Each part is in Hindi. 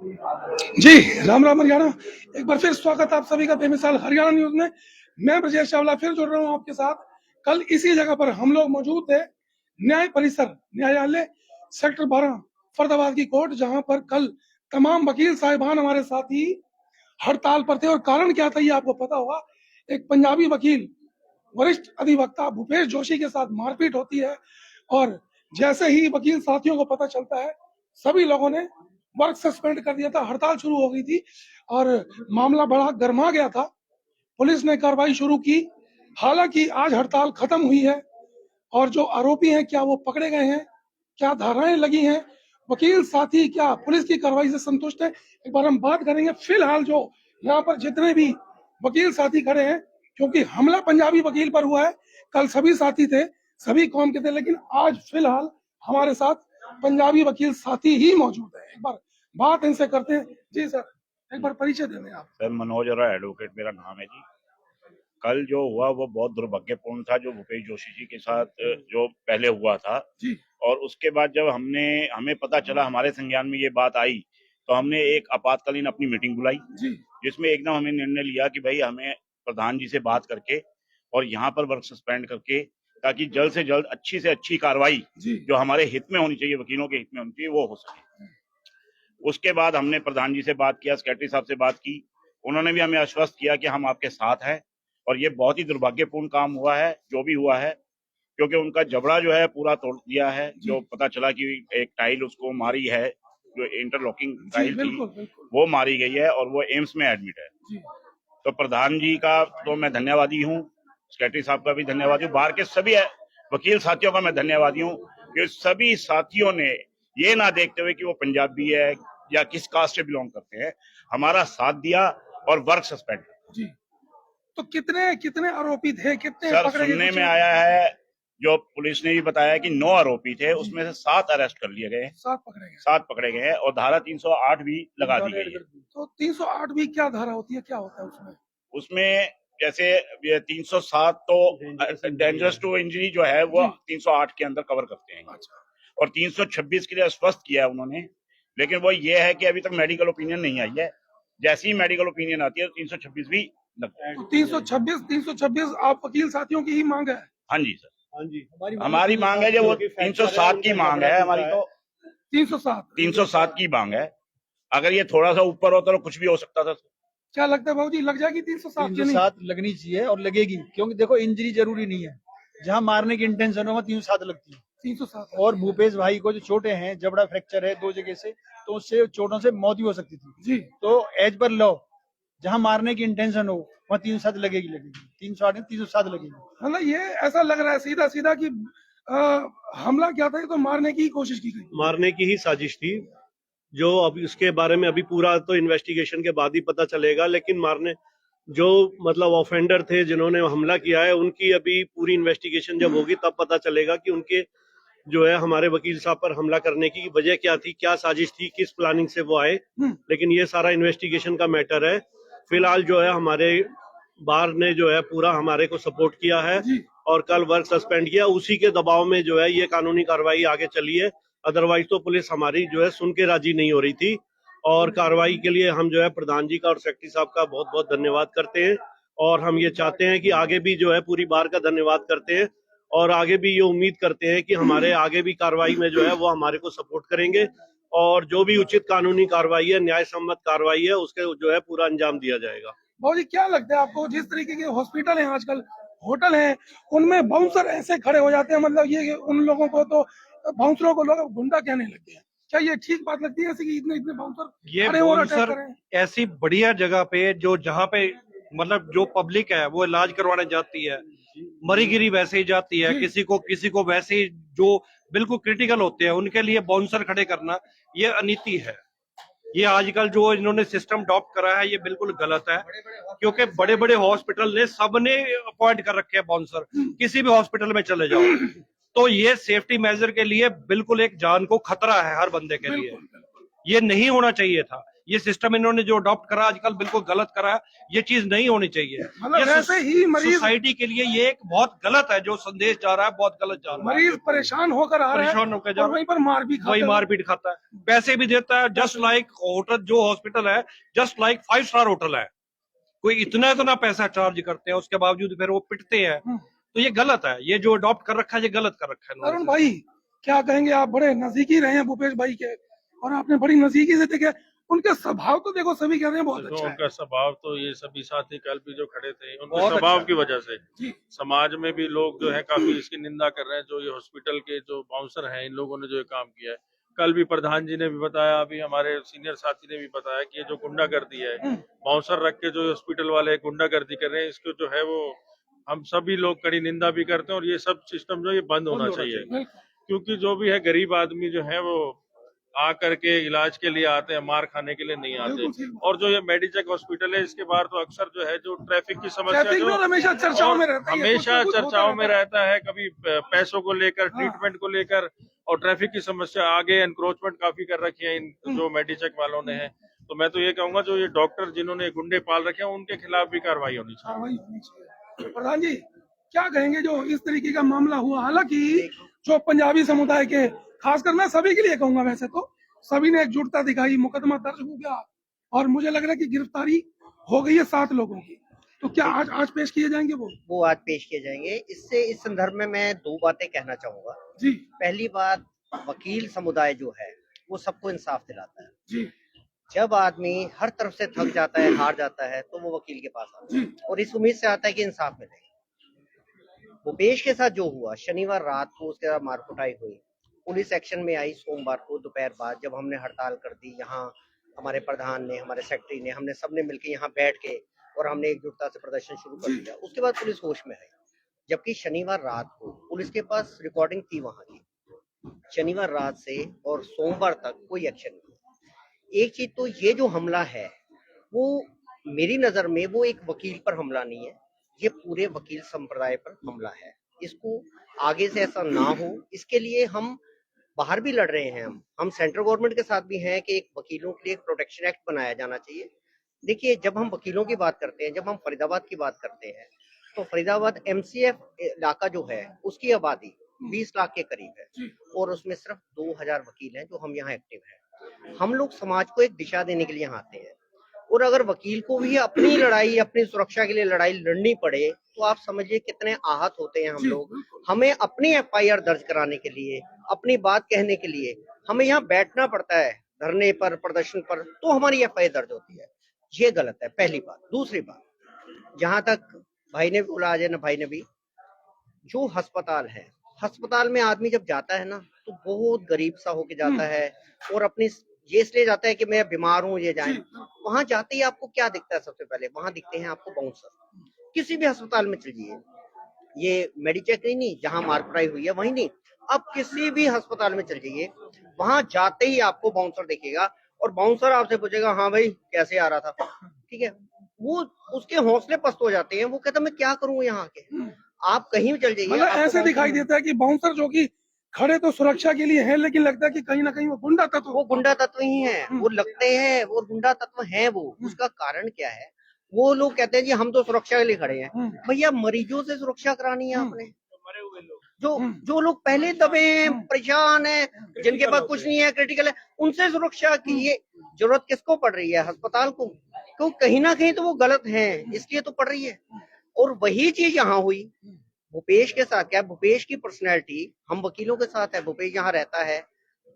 जी, राम राम हरियाणा। एक बार फिर स्वागत आप सभी का बेमिसाल हरियाणा न्यूज में। मैं ब्रजेश चावला फिर जुड़ रहा हूं आपके साथ। कल इसी जगह पर हम लोग मौजूद थे, न्याय परिसर न्यायालय सेक्टर 12 फरीदाबाद की कोर्ट, जहां पर कल तमाम वकील साहिबान हमारे साथ ही हड़ताल पर थे। और कारण क्या था ये आपको पता होगा। एक पंजाबी वकील वरिष्ठ अधिवक्ता भूपेश जोशी के साथ मारपीट होती है, और जैसे ही वकील साथियों को पता चलता है, सभी लोगों ने वर्क सस्पेंड कर दिया था। हड़ताल शुरू हो गई थी और मामला बड़ा गर्मा गया था। पुलिस ने कार्रवाई शुरू की। हालांकि आज हड़ताल खत्म हुई है और जो आरोपी हैं क्या वो पकड़े गए हैं, क्या धाराएं लगी हैं, वकील साथी क्या पुलिस की कार्रवाई से संतुष्ट है, एक बार हम बात करेंगे। फिलहाल जो यहाँ पर जितने भी वकील साथी खड़े हैं, क्योंकि हमला पंजाबी वकील पर हुआ है, कल सभी साथी थे, सभी कौम के थे, लेकिन आज फिलहाल हमारे साथ पंजाबी वकील साथी ही मौजूद है। एक बार बात इनसे करते हैं। जी सर, एक बार परिचय दे दें आप। सर मनोज अरोड़ा एडवोकेट मेरा नाम है जी। कल जो हुआ वो बहुत दुर्भाग्यपूर्ण था, जो भूपेश जोशी जी के साथ जो पहले हुआ था जी और उसके बाद जब हमें पता चला, हमारे संज्ञान में ये बात आई, तो हमने एक आपातकालीन अपनी मीटिंग बुलाई, जिसमें एकदम हमने निर्णय लिया कि भाई हमें प्रधान जी से बात करके और यहाँ पर वर्क सस्पेंड करके, ताकि जल्द से जल्द अच्छी से अच्छी कार्रवाई जो हमारे हित में होनी चाहिए, वकीलों के हित में होनी चाहिए, वो हो सके। उसके बाद हमने प्रधान जी से बात किया, सेक्रेटरी साहब से बात की, उन्होंने भी हमें आश्वस्त किया कि हम आपके साथ हैं। और ये बहुत ही दुर्भाग्यपूर्ण काम हुआ है जो भी हुआ है, क्योंकि उनका जबड़ा जो है पूरा तोड़ दिया है। जो पता चला कि एक टाइल उसको मारी है, जो इंटरलॉकिंग टाइल थी वो मारी गई है और वो एम्स में एडमिट है। तो प्रधान जी का तो मैं धन्यवादी हूँ, सेक्रेटरी साहब का भी धन्यवादी हूँ, बाहर के सभी वकील साथियों का मैं धन्यवादी हूँ कि सभी साथियों ने ये ना देखते हुए कि वो पंजाबी है या किस कास्ट से बिलोंग करते हैं, हमारा साथ दिया और वर्क सस्पेंड। जी, तो कितने कितने आरोपी थे, कितने सर पकड़े गए? सुनने में आया है, जो पुलिस ने भी बताया कि 9 आरोपी थे, उसमें से 7 अरेस्ट कर लिए गए, 7 पकड़े गए हैं और धारा 308 भी लगा दी गई है। तो 308 भी क्या धारा होती है, क्या होता है उसमें? उसमें जैसे 307 तो डेंजरस टू इंजरी जो है वो 308 के अंदर कवर करते हैं। अच्छा। और 326 के लिए आश्वस्त किया है उन्होंने, लेकिन वो ये है कि अभी तक मेडिकल ओपिनियन नहीं आई है। जैसी ही मेडिकल ओपिनियन आती है तो 326 भी लगता है। तो 326 आप वकील साथियों की ही मांग है? हाँ जी सर, हाँ जी, हमारी मांग है जो वो 307 की मांग है हमारी, तो 307 की मांग है। अगर ये थोड़ा सा ऊपर होता तो कुछ भी हो सकता था। क्या लगता है बाबू जी, लग जाएगी 307 लगनी चाहिए और लगेगी, क्योंकि देखो इंजरी जरूरी नहीं है, जहाँ मारने की इंटेंशन हो 307 लगती है। 307। और भूपेश भाई को जो चोटें हैं, जबड़ा फ्रैक्चर है 2 जगह से, तो उससे चोटों से मौत भी हो सकती थी जी। तो एज पर लॉ जहाँ मारने की इंटेंशन हो वहाँ 307 लगेगी 308 नहीं 307 लगेगी। मतलब ये ऐसा लग रहा है सीधा सीधा कि हमला क्या था, तो मारने की कोशिश की गई, मारने की ही साजिश थी। जो अभी उसके बारे में अभी पूरा तो इन्वेस्टिगेशन के बाद ही पता चलेगा, लेकिन मारने जो मतलब ऑफेंडर थे जिन्होंने हमला किया है, उनकी अभी पूरी इन्वेस्टिगेशन जब होगी तब पता चलेगा कि उनके जो है हमारे वकील साहब पर हमला करने की वजह क्या थी, क्या साजिश थी, किस प्लानिंग से वो आए। लेकिन ये सारा इन्वेस्टिगेशन का मैटर है। फिलहाल जो है हमारे बार ने जो है पूरा हमारे को सपोर्ट किया है और कल वर्क सस्पेंड किया, उसी के दबाव में जो है ये कानूनी कार्रवाई आगे चली है। अदरवाइज तो पुलिस हमारी जो है सुन के राजी नहीं हो रही थी। और कार्रवाई के लिए हम जो है प्रधान जी का और सेक्रेटरी साहब का बहुत बहुत धन्यवाद करते हैं। और हम ये चाहते हैं कि आगे भी जो है पूरी बार का धन्यवाद करते हैं और आगे भी ये उम्मीद करते हैं कि हमारे आगे भी कार्रवाई में जो है वो हमारे को सपोर्ट करेंगे और जो भी उचित कानूनी कार्रवाई है, न्याय सम्मत कार्रवाई है, उसके जो है पूरा अंजाम दिया जाएगा। बाबू जी क्या लगता है आपको, जिस तरीके के हॉस्पिटल हैं आजकल, होटल हैं, उनमें बाउंसर ऐसे खड़े हो जाते हैं, मतलब ये उन लोगों को तो बाउंसरों को लोग गुंडा कहने लगते हैं, क्या ये ठीक बात लगती है ऐसी कि इतने इतने बाउंसर ये बाउंसर ऐसी बढ़िया जगह पे जो जहाँ पे मतलब जो पब्लिक है वो इलाज करवाने जाती है, मरी गिरी वैसे ही जाती है, किसी को वैसे ही जो बिल्कुल क्रिटिकल होते हैं उनके लिए बाउंसर खड़े करना ये अनीति है। ये आजकल जो इन्होंने सिस्टम अडॉप्ट करा है ये बिल्कुल गलत है, क्योंकि बड़े बड़े हॉस्पिटल ने सबने अपॉइंट कर रखे हैं बाउंसर, किसी भी हॉस्पिटल में चले जाओ, तो ये सेफ्टी मेजर के लिए बिल्कुल एक जान को खतरा है हर बंदे के लिए, ये नहीं होना चाहिए था। ये सिस्टम इन्होंने जो अडॉप्ट करा आजकल बिल्कुल गलत करा है, ये चीज नहीं होनी चाहिए। मतलब ये ऐसे ही मरीज सोसाइटी के लिए ये एक बहुत गलत है, जो संदेश जा रहा है बहुत गलत जा रहा है। मरीज परेशान होकर आ रहा है परेशान होकर जा और वहीं पर मार भी खाता वही है। मारपीट खाता है, पैसे भी देता है, जस्ट लाइक होटल जो हॉस्पिटल है जस्ट लाइक 5 स्टार होटल है, कोई इतना पैसा चार्ज करते हैं, उसके बावजूद फिर वो पिटते हैं। तो ये गलत है, ये जो अडॉप्ट कर रखा है ये गलत कर रखा है। अरुण भाई क्या कहेंगे, आप बड़े नजदीकी रहे हैं भूपेश भाई के और आपने बड़ी नजदीकी से देखे, उनके स्वभाव तो देखो सभी कह रहे हैं बहुत अच्छा है। उनका स्वभाव तो ये सभी साथी कल भी जो खड़े थे उनके बहुत स्वभाव अच्छा की वजह से जी। समाज में भी लोग जो है काफी इसकी निंदा कर रहे हैं। जो ये हॉस्पिटल के जो बाउंसर हैं, इन लोगों ने जो ये काम किया है, कल भी प्रधान जी ने भी बताया, अभी हमारे सीनियर साथी ने भी बताया कि ये जो गुंडागर्दी है, बाउंसर रख के जो हॉस्पिटल वाले गुंडागर्दी कर रहे हैं, इसको जो है वो हम सभी लोग कड़ी निंदा भी करते हैं और ये सब सिस्टम जो ये बंद होना चाहिए। क्योंकि जो भी है गरीब आदमी जो है वो आ करके इलाज के लिए आते हैं, मार खाने के लिए नहीं आते। और जो ये मेडिचेक हॉस्पिटल है, इसके बाहर तो अक्सर जो है जो ट्रैफिक की समस्या ट्रैफिक जो तो हमेशा चर्चाओं में रहता है, हमेशा कुछ चर्चाओं में होता रहता है, कभी पैसों को लेकर, ट्रीटमेंट को लेकर, और ट्रैफिक की समस्या आगे एनक्रोचमेंट काफी कर रखी है इन जो मेडिचेक वालों ने है। तो मैं तो ये कहूंगा जो ये डॉक्टर जिन्होंने गुंडे पाल रखे हैं उनके खिलाफ भी कार्रवाई होनी चाहिए। प्रधान जी क्या कहेंगे जो इस तरीके का मामला हुआ, हालांकि जो पंजाबी समुदाय के, खासकर मैं सभी के लिए कहूंगा, वैसे तो सभी ने एकजुटता दिखाई, मुकदमा दर्ज हो गया और मुझे लग रहा है कि गिरफ्तारी हो गई है 7 लोगों की। तो क्या आज पेश किए जाएंगे वो आज पेश किए जाएंगे। इससे इस संदर्भ में मैं 2 बातें कहना चाहूंगा जी। पहली बात, वकील समुदाय जो है वो सबको इंसाफ दिलाता है जी। जब आदमी हर तरफ से थक जाता है, हार जाता है, तो वो वकील के पास आता है और इस उम्मीद से आता है कि इंसाफ मिले। भूपेश के साथ जो हुआ, शनिवार रात को उसके साथ मारकुटाई हुई, पुलिस एक्शन में आई। सोमवार को दोपहर बाद जब हमने हड़ताल कर दी, यहाँ हमारे प्रधान ने, हमारे सेक्रेटरी ने, हमने सबने मिलकर यहाँ बैठ के और हमने एकजुटता से प्रदर्शन शुरू कर दिया। उसके बाद पुलिस होश में आई, जबकि शनिवार रात को पुलिस के पास रिकॉर्डिंग थी वहां की। शनिवार रात से और सोमवार तक कोई एक्शन नहीं। एक चीज तो ये जो हमला है वो मेरी नजर में वो एक वकील पर हमला नहीं है, ये पूरे वकील संप्रदाय पर हमला है। इसको आगे से ऐसा ना हो, इसके लिए हम बाहर भी लड़ रहे हैं। हम सेंट्रल गवर्नमेंट के साथ भी हैं कि एक वकीलों के लिए एक प्रोटेक्शन एक्ट बनाया जाना चाहिए। देखिए, जब हम वकीलों की बात करते हैं, जब हम फरीदाबाद की बात करते हैं, तो फरीदाबाद MCF इलाका जो है उसकी आबादी 20 लाख के करीब है और उसमें सिर्फ 2000 वकील हैं जो हम यहाँ एक्टिव हैं। हम लोग समाज को एक दिशा देने के लिए यहाँ आते हैं और अगर वकील को भी अपनी लड़ाई, अपनी सुरक्षा के लिए लड़ाई लड़नी पड़े तो आप समझिए कितने आहत होते हैं हम लोग। हमें अपनी FIR दर्ज कराने के लिए, अपनी बात कहने के लिए हमें यहाँ बैठना पड़ता है धरने पर, प्रदर्शन पर, तो हमारी FIR दर्ज होती है। ये गलत है, पहली बात। दूसरी बात, जहां तक भाई ने बोला, अजय भाई ने भी, जो अस्पताल है, अस्पताल में आदमी जब जाता है ना तो बहुत गरीब सा होके जाता है और अपनी ये इसलिए जाता है कि मैं बीमार हूँ, ये जाए। वहां जाते ही आपको क्या दिखता है? सबसे पहले वहां दिखते हैं आपको बाउंसर। किसी भी अस्पताल में चलिए, ये मेडिचेक ही नहीं जहां मारकुटाई हुई है वहीं नहीं, आप किसी भी अस्पताल में चल जाइए, वहां जाते ही आपको बाउंसर दिखेगा और बाउंसर आपसे पूछेगा, हाँ भाई कैसे आ रहा था, ठीक है। वो उसके हौसले पस्त हो जाते हैं, वो कहता मैं क्या करूँ यहाँ के। आप कहीं भी चल जाइए, मतलब ऐसे दिखाई देता है कि बाउंसर जो कि खड़े तो सुरक्षा के लिए है, लेकिन लगता है कि कहीं ना कहीं वो गुंडा तत्व ही है, वो लगते हैं वो गुंडा तत्व हैं। वो उसका कारण क्या है? वो लोग कहते हैं जी हम तो सुरक्षा के लिए खड़े हैं। भैया, मरीजों से सुरक्षा करानी है आपने। जो लोग पहले दबे हैं, परेशान है, जिनके पास कुछ नहीं है, क्रिटिकल है, उनसे सुरक्षा की ये जरूरत किसको पड़ रही है? अस्पताल को। क्यों? कहीं ना कहीं तो वो गलत है, इसलिए तो पड़ रही है। और वही चीज यहाँ हुई भूपेश के साथ। क्या भूपेश की पर्सनैलिटी हम वकीलों के साथ है, भूपेश यहाँ रहता है,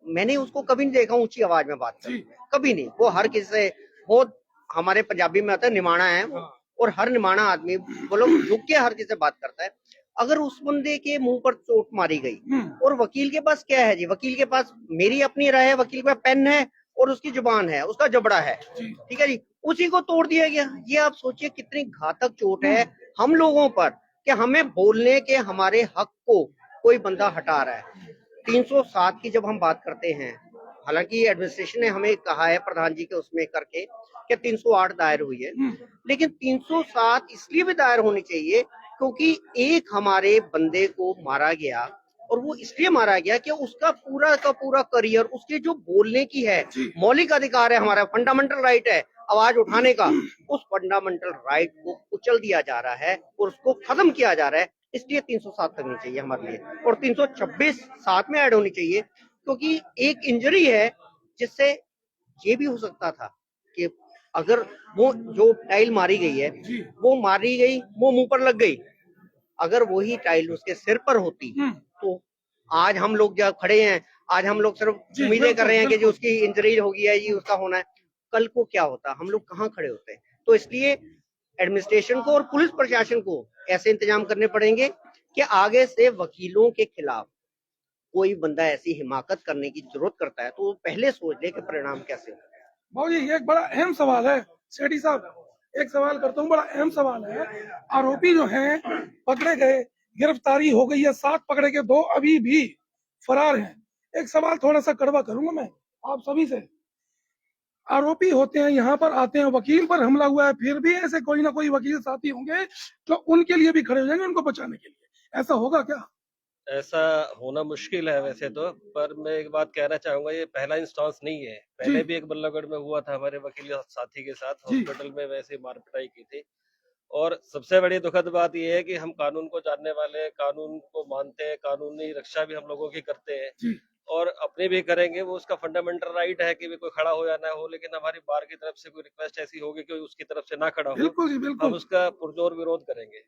मैंने उसको कभी नहीं देखा ऊंची आवाज में बात करते, कभी नहीं। वो हर किसी से बहुत, हमारे पंजाबी में आता है निमाणा है वो, और हर निमाणा आदमी बोलो झुक के हर किसी से बात करता है। अगर उस बंदे के मुंह पर चोट मारी गई, और वकील के पास क्या है जी? वकील के पास मेरी अपनी राय है, वकील के पास पेन है और उसकी जुबान है, उसका जबड़ा है, ठीक है जी, उसी को तोड़ दिया गया। ये आप सोचिए कितनी घातक चोट है हम लोगों पर कि हमें बोलने के हमारे हक को कोई बंदा हटा रहा है। 307 की जब हम बात करते हैं, हालांकि एडमिनिस्ट्रेशन ने हमें कहा है प्रधान जी के उसमें करके कि 308 दायर हुई है, लेकिन 307 इसलिए भी दायर होनी चाहिए क्योंकि एक हमारे बंदे को मारा गया और वो इसलिए मारा गया कि उसका पूरा का पूरा करियर, उसके जो बोलने की है, मौलिक अधिकार है, हमारा फंडामेंटल राइट है आवाज उठाने का, उस फंडामेंटल राइट को कुचल दिया जा रहा है और उसको खत्म किया जा रहा है। इसलिए 307 लगनी चाहिए हमारे लिए, और 326 साथ में ऐड होनी चाहिए, क्योंकि एक इंजरी है जिससे ये भी हो सकता था कि अगर वो जो टाइल मारी गई है, वो मारी गई, वो मुंह पर लग गई, अगर वही टाइल उसके सिर पर होती तो आज हम लोग जहाँ खड़े हैं, आज हम लोग सिर्फ उम्मीदें कर रहे हैं कि जो उसकी इंजरी होगी है, ये उसका होना है, कल को क्या होता, हम लोग कहाँ खड़े होते हैं। तो इसलिए एडमिनिस्ट्रेशन को और पुलिस प्रशासन को ऐसे इंतजाम करने पड़ेंगे कि आगे से वकीलों के खिलाफ कोई बंदा ऐसी हिमाकत करने की जरूरत करता है तो वो पहले सोच ले कि परिणाम कैसे हो। बाबू जी, ये एक बड़ा अहम सवाल है। सेठी साहब, एक सवाल करता हूँ, बड़ा अहम सवाल है। आरोपी जो हैं पकड़े गए, गिरफ्तारी हो गई है, 7 पकड़े गए, 2 अभी भी फरार हैं। एक सवाल थोड़ा सा कड़वा करूंगा मैं आप सभी से। आरोपी होते हैं, यहाँ पर आते हैं, वकील पर हमला हुआ है, फिर भी ऐसे कोई ना कोई वकील साथी होंगे जो उनके लिए भी खड़े हो जाएंगे, उनको बचाने के लिए। ऐसा होगा क्या? ऐसा होना मुश्किल है वैसे तो, पर मैं एक बात कहना चाहूंगा, ये पहला इंस्टेंस नहीं है। पहले भी एक बल्लभगढ़ में हुआ था हमारे वकील साथी के साथ, हॉस्पिटल में वैसे मारपिटाई की थी। और सबसे बड़ी दुखद बात यह है कि हम कानून को जानने वाले, कानून को मानते हैं, कानूनी रक्षा भी हम लोगों की करते हैं और अपने भी करेंगे। वो उसका फंडामेंटल राइट है कि भी कोई खड़ा हो या ना हो, लेकिन हमारी बार की तरफ से कोई रिक्वेस्ट ऐसी होगी कि उसकी तरफ से ना खड़ा हो, हम उसका पुरजोर विरोध करेंगे।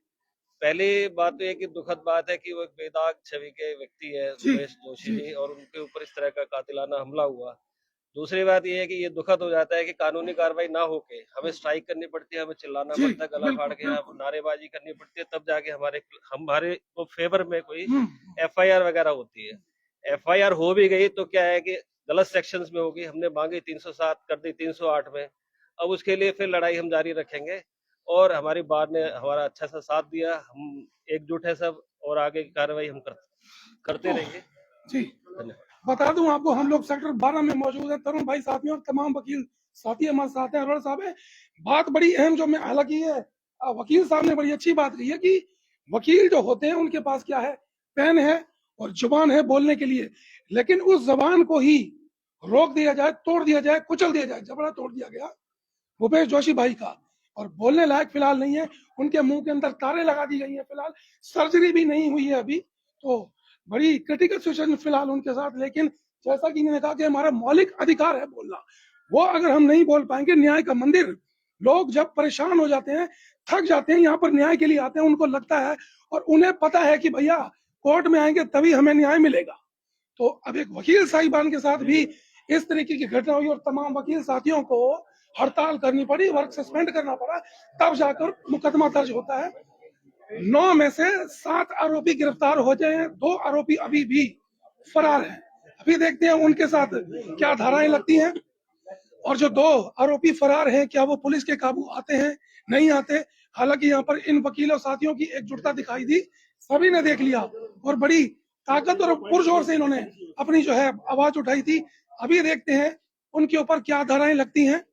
पहली बात तो ये कि दुखद बात है कि वो एक बेदाग छवि के व्यक्ति है सुरेश जोशी जी, और उनके ऊपर इस तरह का कातिलाना हमला हुआ। दूसरी बात ये है कि ये दुखद हो जाता है कि कानूनी कार्रवाई ना होके हमें स्ट्राइक करनी पड़ती है, हमें चिल्लाना पड़ता है, गला फाड़ के नारेबाजी करनी पड़ती है, तब जाके हमारे को फेवर में कोई FIR वगैरह होती है। FIR हो भी गई तो क्या है कि गलत सेक्शंस में होगी। हमने मांगी 307 कर दी 308 में। अब उसके लिए फिर लड़ाई हम जारी रखेंगे और हमारी बार ने हमारा अच्छा सा साथ दिया, हम एकजुट है सब, और आगे की कार्रवाई हम करते रहेंगे जी। बता दूं आपको, हम लोग सेक्टर 12 में मौजूद है, तरुण भाई साथ में और तमाम वकील साथी हमारे साथ हैं। अरोड़ा साहब है, बात बड़ी अहम जो मैं, हालांकि ये वकील साहब ने बड़ी अच्छी बात कही है कि वकील जो होते हैं उनके पास क्या है, पेन है और जुबान है बोलने के लिए, लेकिन उस जबान को ही रोक दिया जाए, तोड़ दिया जाए, कुचल दिया जाए। जबड़ा तोड़ दिया गया भूपेश जोशी भाई का, और बोलने लायक फिलहाल नहीं है। उनके मुंह के अंदर तारे लगा दी गई है, फिलहाल सर्जरी भी नहीं हुई है अभी, तो बड़ी क्रिटिकल सिचुएशन फिलहाल उनके साथ। लेकिन जैसा कि इन्होंने कहा कि हमारा मौलिक अधिकार है बोलना, वो अगर हम नहीं बोल पाएंगे, न्याय का मंदिर, लोग जब परेशान हो जाते हैं, थक जाते हैं, यहाँ पर न्याय के लिए आते हैं, उनको लगता है और उन्हें पता है कि भैया कोर्ट में आएंगे तभी हमें न्याय मिलेगा। तो अब एक वकील साहिबान के साथ भी इस तरीके की घटना हुई और तमाम वकील साथियों को हड़ताल करनी पड़ी, वर्क सस्पेंड करना पड़ा, तब जाकर मुकदमा दर्ज होता है। 9 में से 7 आरोपी गिरफ्तार हो गए हैं, 2 आरोपी अभी भी फरार हैं। अभी देखते हैं उनके साथ क्या धाराएं लगती हैं, और जो 2 आरोपी फरार हैं क्या वो पुलिस के काबू आते हैं, नहीं आते। हालांकि यहाँ पर इन वकीलों साथियों की एकजुटता दिखाई दी, सभी ने देख लिया और बड़ी ताकत और पुरजोर से इन्होंने अपनी जो है आवाज उठाई थी। अभी देखते हैं उनके ऊपर क्या धाराएं लगती हैं,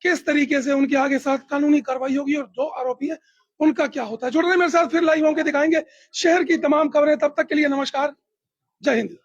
किस तरीके से उनके आगे साथ कानूनी कार्रवाई होगी, और 2 आरोपी हैं उनका क्या होता है। जुड़ रहे मेरे साथ, फिर लाइव होकर दिखाएंगे शहर की तमाम खबरें। तब तक के लिए नमस्कार, जय हिंद।